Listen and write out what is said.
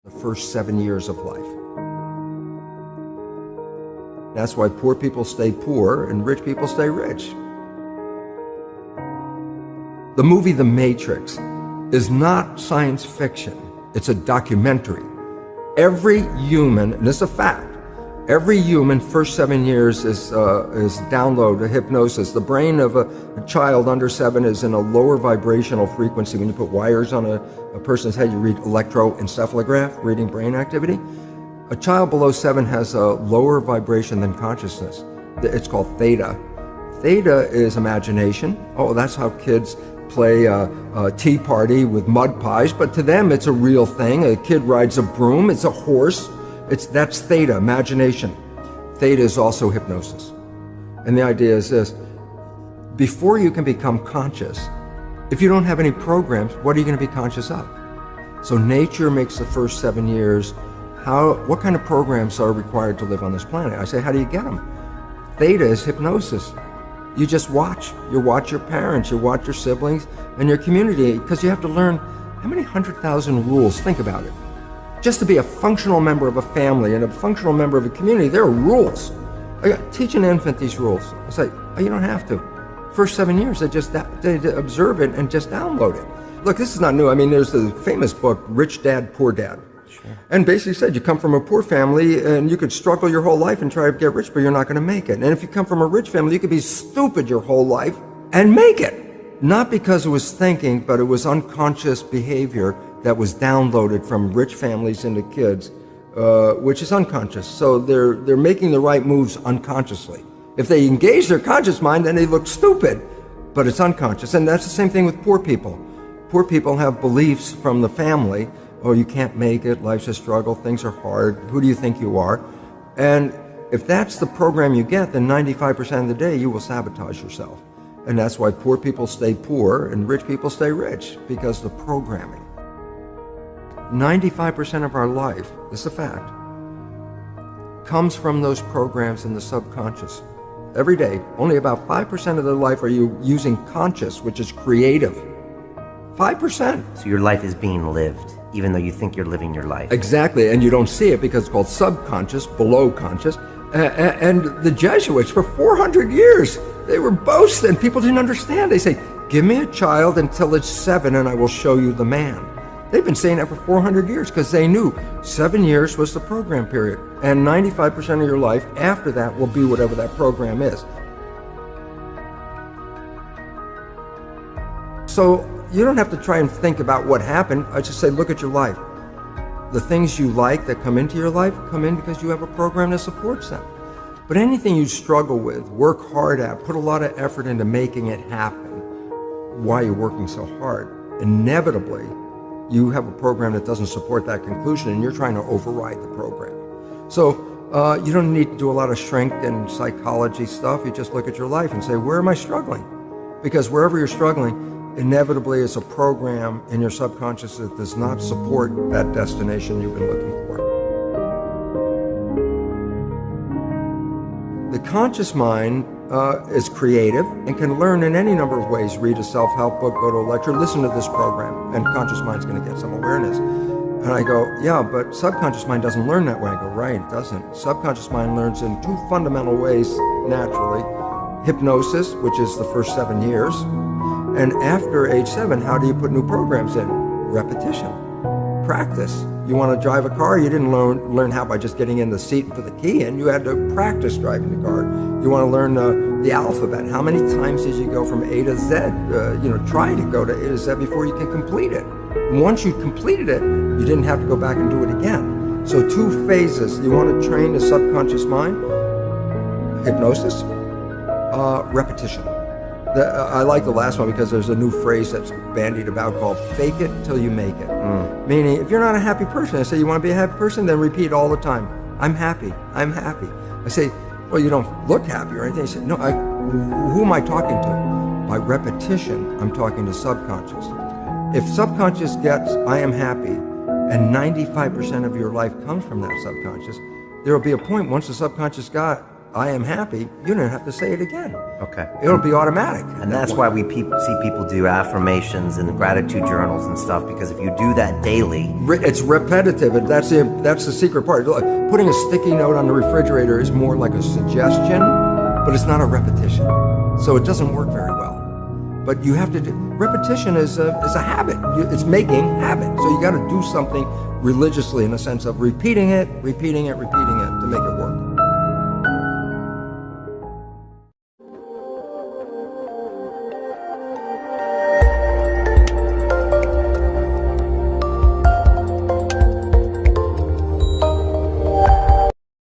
the first 7 years of life. That's why poor people stay poor and rich people stay rich. The movie The Matrix is not science fiction. It's a documentary. Every human, and it's a fact, every human first 7 years is download hypnosis. The brain of a child under 7 is in a lower vibrational frequency. When you put wires on a person's head, you read electroencephalograph, reading brain activity. A child below 7 has a lower vibration than consciousness. It's called theta. Theta is imagination. Oh, that's how kids play a tea party with mud pies, but to them it's a real thing. A kid rides a broom, it's a horse. That's theta, imagination. Theta is also hypnosis. And the idea is this: before you can become conscious, if you don't have any programs, what are you going to be conscious of? So nature makes the first 7 years. What kind of programs are required to live on this planet? I say, how do you get them? Theta is hypnosis. You just watch. You watch your parents, you watch your siblings, and your community, because you have to learn how many 100,000 rules. Think about it. Just to be a functional member of a family and a functional member of a community, there are rules. Teach an infant these rules. I say, oh, you don't have to. First 7 years, they observe it and just download it. Look, this is not new. I mean, there's the famous book, Rich Dad, Poor Dad. Sure. And basically said you come from a poor family and you could struggle your whole life and try to get rich, but you're not going to make it. And if you come from a rich family, you could be stupid your whole life and make it. Not because it was thinking, but it was unconscious behavior that was downloaded from rich families into kids, which is unconscious. So they're making the right moves unconsciously. If they engage their conscious mind, then they look stupid, but it's unconscious. And that's the same thing with poor people. Poor people have beliefs from the family. Oh, you can't make it, life's a struggle, things are hard, who do you think you are? And if that's the program you get, then 95% of the day you will sabotage yourself. And that's why poor people stay poor and rich people stay rich, because the programming. 95% of our life, this is a fact, comes from those programs in the subconscious. Every day, only about 5% of their life are you using conscious, which is creative. 5%. So your life is being lived, even though you think you're living your life. Exactly, and you don't see it because it's called subconscious, below conscious. And the Jesuits, for 400 years, they were boasting. People didn't understand. They say, give me a child until it's 7 and I will show you the man. They've been saying that for 400 years because they knew 7 years was the program period. And 95% of your life after that will be whatever that program is. So you don't have to try and think about what happened. I just say, look at your life. The things you like that come into your life come in because you have a program that supports them. But anything you struggle with, work hard at, put a lot of effort into making it happen, why you're working so hard, inevitably you have a program that doesn't support that conclusion and you're trying to override the program. So you don't need to do a lot of strength and psychology stuff. You just look at your life and say, where am I struggling? Because wherever you're struggling, inevitably it's a program in your subconscious that does not support that destination you've been looking for. The conscious mind is creative and can learn in any number of ways. Read a self-help book, go to a lecture, listen to this program, and conscious mind's going to get some awareness. And I go, yeah, but subconscious mind doesn't learn that way. I go, right, it doesn't. Subconscious mind learns in 2 fundamental ways naturally. Hypnosis, which is the first 7 years. And after age 7, how do you put new programs in? Repetition. Practice. You want to drive a car, you didn't learn how by just getting in the seat and put the key in. You had to practice driving the car. You want to learn the alphabet. How many times did you go from A to Z? Try to go to A to Z before you can complete it. And once you completed it, you didn't have to go back and do it again. So 2 phases. You want to train the subconscious mind. Hypnosis. Repetition. I like the last one because there's a new phrase that's bandied about called fake it till you make it. Meaning, if you're not a happy person, I say, you want to be a happy person? Then repeat all the time, I'm happy, I'm happy. I say, well, you don't look happy or anything. I say, no, who am I talking to? By repetition, I'm talking to subconscious. If subconscious gets, I am happy, and 95% of your life comes from that subconscious, there will be a point once the subconscious I am happy, you don't have to say it again. Okay. It'll be automatic. And that's why we see people do affirmations and gratitude journals and stuff, because if you do that daily... It's repetitive, and that's the secret part. Look, putting a sticky note on the refrigerator is more like a suggestion, but it's not a repetition. So it doesn't work very well. But you have to do... Repetition is a habit. It's making habit. So you got to do something religiously in the sense of repeating it to make it work.